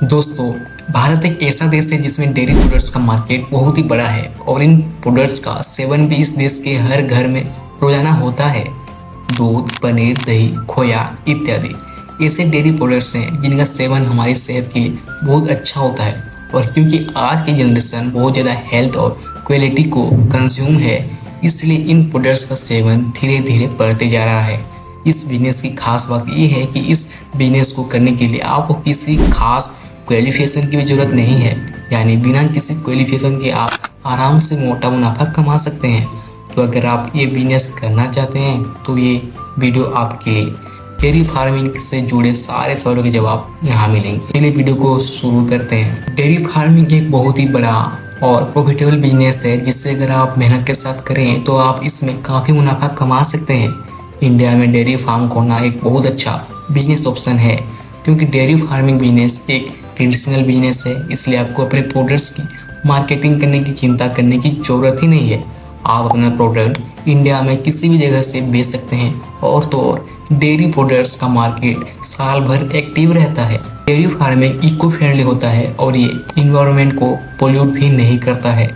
दोस्तों, भारत एक ऐसा देश है जिसमें डेयरी प्रोडक्ट्स का मार्केट बहुत ही बड़ा है और इन प्रोडक्ट्स का सेवन भी इस देश के हर घर में रोजाना होता है। दूध, पनीर, दही, खोया इत्यादि ऐसे डेयरी प्रोडक्ट्स हैं जिनका सेवन हमारी सेहत के लिए बहुत अच्छा होता है। और क्योंकि आज की जनरेशन बहुत ज़्यादा हेल्थ और क्वालिटी को कंज्यूम है, इसलिए इन प्रोडक्ट्स का सेवन धीरे धीरे बढ़ते जा रहा है। इस बिजनेस की खास बात यह है कि इस बिजनेस को करने के लिए आपको किसी खास क्वालिफिकेशन की भी ज़रूरत नहीं है, यानी बिना किसी क्वालिफिकेशन के आप आराम से मोटा मुनाफा कमा सकते हैं। तो अगर आप ये बिजनेस करना चाहते हैं तो ये वीडियो आपके लिए। डेयरी फार्मिंग से जुड़े सारे सवालों के जवाब यहाँ मिलेंगे। चलिए वीडियो को शुरू करते हैं। डेयरी फार्मिंग एक बहुत ही बड़ा और प्रॉफिटेबल बिजनेस है, जिससे अगर आप मेहनत के साथ करें तो आप इसमें काफ़ी मुनाफा कमा सकते हैं। इंडिया में डेयरी फार्म खोलना एक बहुत अच्छा बिजनेस ऑप्शन है, क्योंकि डेयरी फार्मिंग बिजनेस एक ट्रेडिशनल बिजनेस है। इसलिए आपको अपने प्रोडक्ट्स की मार्केटिंग करने की चिंता करने की ज़रूरत ही नहीं है। आप अपना प्रोडक्ट इंडिया में किसी भी जगह से बेच सकते हैं। और तो और डेयरी प्रोडक्ट्स का मार्केट साल भर एक्टिव रहता है। डेयरी फार्मिंग इको फ्रेंडली होता है और ये इन्वायरमेंट को पोल्यूट भी नहीं करता है।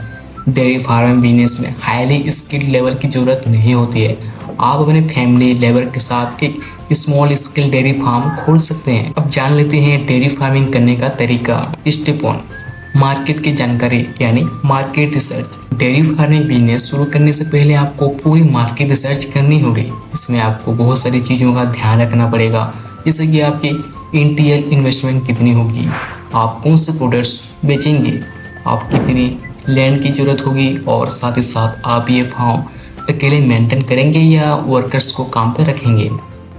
डेयरी फार्मिंग बिजनेस में हाईली स्किल्ड लेवल की ज़रूरत नहीं होती है। आप अपने फैमिली लेबर के साथ एक स्मॉल स्केल डेयरी फार्म खोल सकते हैं। अब जान लेते हैं डेयरी फार्मिंग करने का तरीका। स्टेप 1, मार्केट की जानकारी यानी market research. Dairy farming business शुरू करने से पहले आपको पूरी मार्केट रिसर्च करनी होगी। इसमें आपको बहुत सारी चीज़ों का ध्यान रखना पड़ेगा, जैसे कि आपकी इनिशियल इन्वेस्टमेंट कितनी होगी, आप कौन से प्रोडक्ट्स बेचेंगे, आप कितनी लैंड की ज़रूरत होगी, और साथ ही साथ आप ये फार्म अकेले मेंटेन करेंगे या वर्कर्स को काम पर रखेंगे।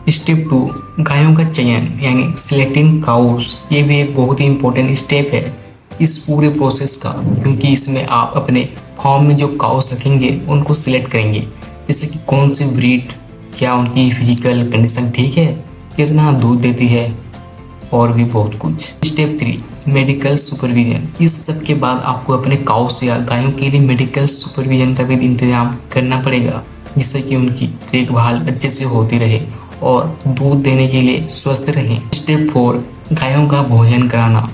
स्टेप 2, गायों का चयन यानी सिलेक्टिंग काउस। ये भी एक बहुत ही इम्पोर्टेंट स्टेप है इस पूरे प्रोसेस का, क्योंकि इसमें आप अपने फार्म में जो काउस रखेंगे उनको सिलेक्ट करेंगे, जैसे कि कौन सी ब्रीड, क्या उनकी फिजिकल कंडीशन ठीक है, कितना दूध देती है, और भी बहुत कुछ। Step 3, medical supervision. इस सब के बाद आपको अपने काउस या गायों के लिए मेडिकल सुपरविजन का भी इंतजाम करना पड़ेगा, जिससे कि उनकी देखभाल अच्छे से होती रहे और दूध देने के लिए स्वस्थ रहें। स्टेप 4, गायों का भोजन कराना।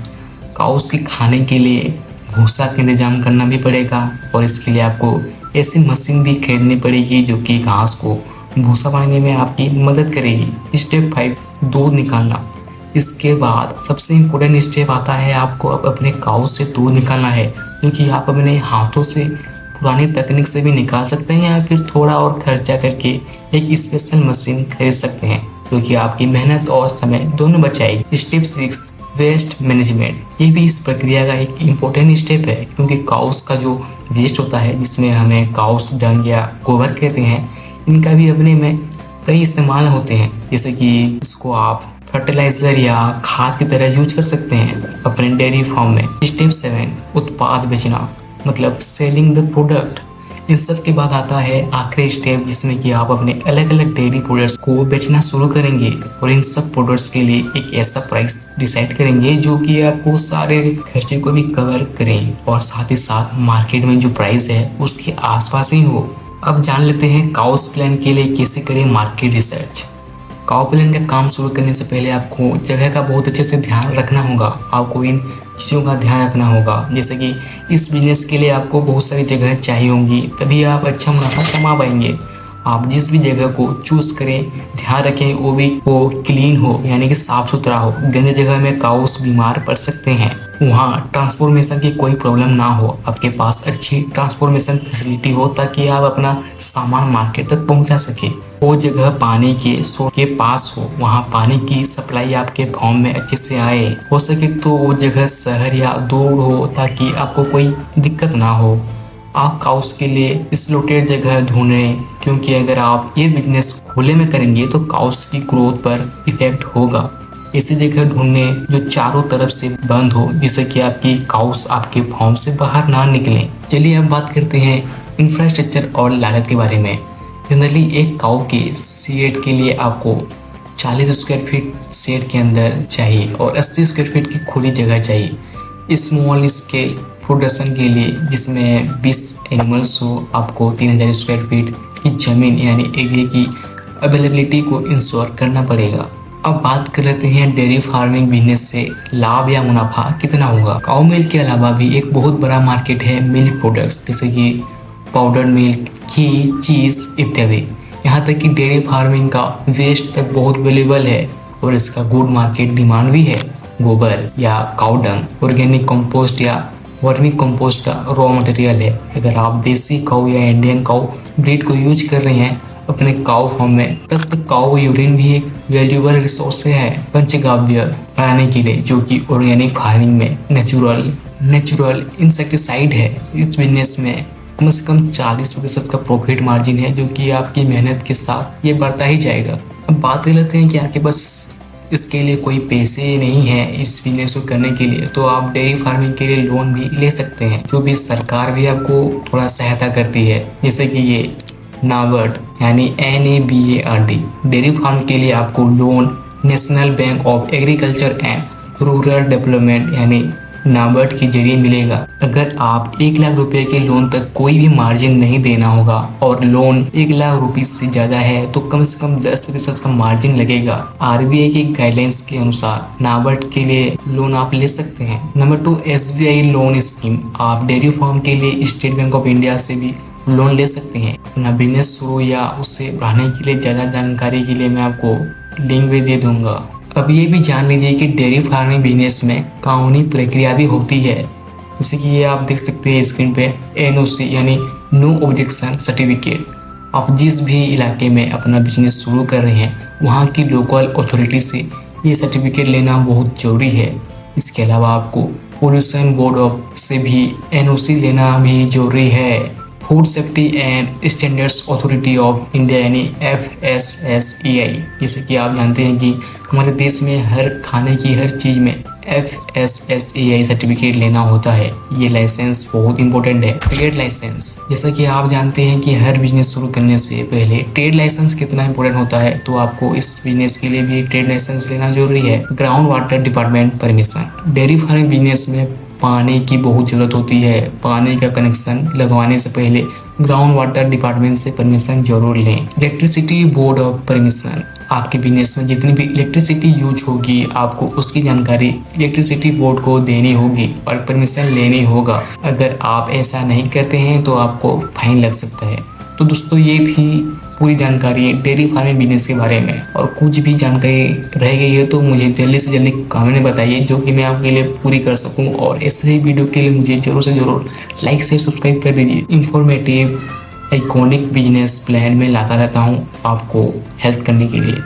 काउस के खाने के लिए भूसा का इंतजाम करना भी पड़ेगा, और इसके लिए आपको ऐसी मशीन भी खरीदनी पड़ेगी जो कि घास को भूसा पाने में आपकी मदद करेगी। स्टेप 5, दूध निकालना। इसके बाद सबसे इम्पोर्टेंट स्टेप आता है, आपको अब अपने काउ से दूध निकालना है, क्योंकि आप अपने हाथों से पुरानी तकनीक से भी निकाल सकते हैं, या फिर थोड़ा और खर्चा करके एक स्पेशल मशीन खरीद सकते हैं, क्योंकि आपकी मेहनत और समय दोनों बचाएगी। Step 6, waste management. ये भी इस प्रक्रिया का एक इम्पोर्टेंट स्टेप है, क्योंकि काउस का जो वेस्ट होता है, जिसमें हमें काउस डंग या गोबर कहते हैं, इनका भी अपने में कई इस्तेमाल होते हैं, जैसे कि इसको आप फर्टिलाइजर या खाद की तरह यूज कर सकते हैं अपने डेयरी फार्म में। स्टेप 7, उत्पाद बेचना, मतलब सेलिंग द प्रोडक्ट। इन सब के बाद आता है आखिरी स्टेप, जिसमें कि आप अपने अलग अलग डेयरी प्रोडक्ट्स को बेचना शुरू करेंगे, और इन सब प्रोडक्ट्स के लिए एक ऐसा प्राइस डिसाइड करेंगे जो कि आपको सारे खर्चे को भी कवर करें, और साथ ही साथ मार्केट में जो प्राइस है उसके आसपास ही हो। अब जान लेते हैं काउस प्लान के लिए कैसे करें मार्केट रिसर्च। काउ प्लान का काम शुरू करने से पहले आपको जगह का बहुत अच्छे से ध्यान रखना होगा। आपको इन चीज़ों का ध्यान रखना होगा, जैसे कि इस बिजनेस के लिए आपको बहुत सारी जगह चाहिए होंगी, तभी आप अच्छा मुनाफा कमा पाएंगे। आप जिस भी जगह को चूज़ करें, ध्यान रखें वो क्लीन हो, यानी कि साफ़ सुथरा हो। गंदी जगह में काउस बीमार पड़ सकते हैं। वहाँ ट्रांसपोर्टेशन की कोई प्रॉब्लम ना हो, आपके पास अच्छी ट्रांसपोर्टेशन फैसिलिटी हो, ताकि आप अपना सामान मार्केट तक पहुँचा सके। वो जगह पानी के सोर्स के पास हो, वहाँ पानी की सप्लाई आपके फार्म में अच्छे से आए। हो सके तो वो जगह शहर या दूर हो, ताकि आपको कोई दिक्कत ना हो। आप काउस के लिए स्लॉटेड जगह ढूंढें, क्योंकि अगर आप ये बिजनेस खुले में करेंगे तो काउस की ग्रोथ पर इफेक्ट होगा। ऐसी जगह ढूंढने जो चारों तरफ से बंद हो, जिससे कि आपकी काउस आपके फार्म से बाहर ना निकलें। चलिए अब बात करते हैं इंफ्रास्ट्रक्चर और लागत के बारे में। जनरली एक काउ के शेड के लिए आपको 40 स्क्वायर फीट शेड के अंदर चाहिए और 80 स्क्वायर फीट की खुली जगह चाहिए। स्मॉल स्केल प्रोडक्शन के लिए, जिसमें 20 एनिमल्स हो, आपको 3000 स्क्वायर फीट की ज़मीन यानी एरिया की अवेलेबिलिटी को इंश्योर करना पड़ेगा। अब बात कर लेते हैं डेयरी फार्मिंग बिजनेस से लाभ या मुनाफा कितना होगा। काउ मिल्क के अलावा भी एक बहुत बड़ा मार्केट है मिल्क प्रोडक्ट्स, जैसे कि पाउडर मिल्क, घी, चीज़ इत्यादि। यहाँ तक कि डेयरी फार्मिंग का वेस्ट तक बहुत वैल्यूबल है और इसका गुड मार्केट डिमांड भी है। गोबर या काउ डंग ऑर्गेनिक कंपोस्ट या वर्मी कंपोस्ट का रॉ मटेरियल है। अगर आप देसी काउ या इंडियन काउ ब्रीड को यूज कर रहे हैं अपने काउ फार्म में, तब तक काउ यूरिन भी एक वैल्यूबल रिसोर्स है पंचगव्य बनाने के लिए, जो कि ऑर्गेनिक फार्मिंग में नेचुरल इंसेक्टिसाइड है। इस बिजनेस में कम से कम 40% का प्रॉफिट मार्जिन है, जो कि आपकी मेहनत के साथ ये बढ़ता ही जाएगा। अब बात कर लेते हैं कि आपके पास इसके लिए कोई पैसे नहीं है इस बिजनेस को करने के लिए, तो आप डेयरी फार्मिंग के लिए लोन भी ले सकते हैं, जो भी सरकार भी आपको थोड़ा सहायता करती है। जैसे कि ये नाबार्ड यानी NABARD डेयरी फार्म के लिए आपको loan national bank of agriculture and rural development यानी नाबार्ड के जरिए मिलेगा। अगर आप 1 लाख रुपए के लोन तक कोई भी मार्जिन नहीं देना होगा और लोन 1 लाख रुपए से ज़्यादा है तो कम से कम 10% का मार्जिन लगेगा। RBI के गाइडलाइंस के अनुसार नाबार्ड के लिए लोन आप ले सकते हैं। Number 2, SBI loan scheme. आप डेयरी फार्म के लिए स्टेट बैंक ऑफ इंडिया से भी लोन ले सकते हैं। अपना बिजनेस शुरू या उससे बढ़ाने के लिए ज़्यादा जानकारी के लिए मैं आपको लिंक भी दे दूंगा। अब ये भी जान लीजिए कि डेयरी फार्मिंग बिजनेस में कानूनी प्रक्रिया भी होती है, जैसे कि ये आप देख सकते हैं स्क्रीन पे NOC यानी नो ऑब्जेक्शन सर्टिफिकेट। आप जिस भी इलाके में अपना बिजनेस शुरू कर रहे हैं वहाँ की लोकल अथॉरिटी से ये सर्टिफिकेट लेना बहुत ज़रूरी है। इसके अलावा आपको पोल्यूशन बोर्ड ऑफ से भी NOC लेना भी ज़रूरी है। Food safety and standards authority of India यानी FSSAI, जैसे कि आप जानते हैं कि हमारे देश में हर खाने की हर चीज़ में FSSAI सर्टिफिकेट लेना होता है। ये लाइसेंस बहुत इंपॉर्टेंट है। ट्रेड लाइसेंस, जैसा कि आप जानते हैं कि हर बिजनेस शुरू करने से पहले ट्रेड लाइसेंस कितना इंपॉर्टेंट होता है, तो आपको इस बिजनेस के लिए भी ट्रेड लाइसेंस लेना जरूरी है। Ground water department permission. Dairy farming business में पानी की बहुत ज़रूरत होती है। पानी का कनेक्शन लगवाने से पहले ग्राउंड वाटर डिपार्टमेंट से परमिशन जरूर लें। Electricity board of permission. आपके बिजनेस में जितनी भी इलेक्ट्रिसिटी यूज होगी आपको उसकी जानकारी इलेक्ट्रिसिटी बोर्ड को देनी होगी और परमिशन लेनी होगा। अगर आप ऐसा नहीं करते हैं तो आपको फाइन लग सकता है। तो दोस्तों ये थी पूरी जानकारी डेयरी फार्मिंग बिजनेस के बारे में, और कुछ भी जानकारी रह गई है तो मुझे जल्दी से जल्दी कमेंट में बताइए, जो कि मैं आपके लिए पूरी कर सकूं। और ऐसे ही वीडियो के लिए मुझे जरूर से जरूर लाइक शेयर सब्सक्राइब कर दीजिए। इंफॉर्मेटिव आइकॉनिक बिजनेस प्लान में लाता रहता हूं आपको हेल्प करने के लिए।